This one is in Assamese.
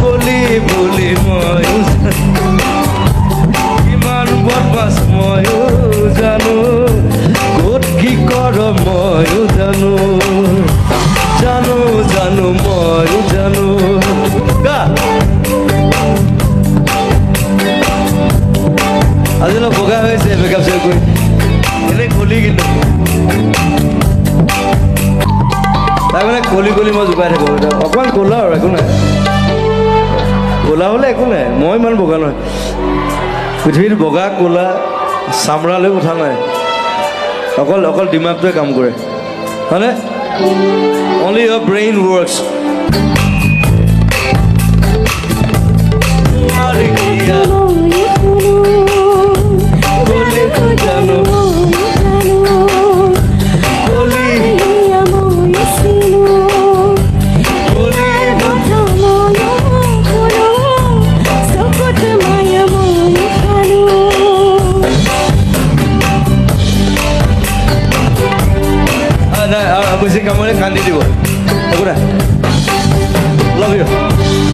কলি বুলি ময়ো কিমান বদমাছ ময়ো জানো ক'ত কি কৰ ময়ো জানো জানো জানো ময়ো জানো গা আজি অলপ বগা হৈছে মেকআপ চেকআপ কৰি এনেই কলি কিন্তু তাৰ মানে কলি কলি মই জোকাই থাকোঁ অকণমান ক'লা আৰু একো নাই ক'লা হ'লে একো নাই মই ইমান বগা নহয় পৃথিৱীত বগা ক'লা চামৰালৈ কথা নাই অকল অকল দিমাগটোৱে কাম কৰে হয়নে অনলি ইয়ৰ ব্ৰেইন ৱৰ্কছ বেছি কামৰে কান্দি দিব একো নাই লাভ ইউ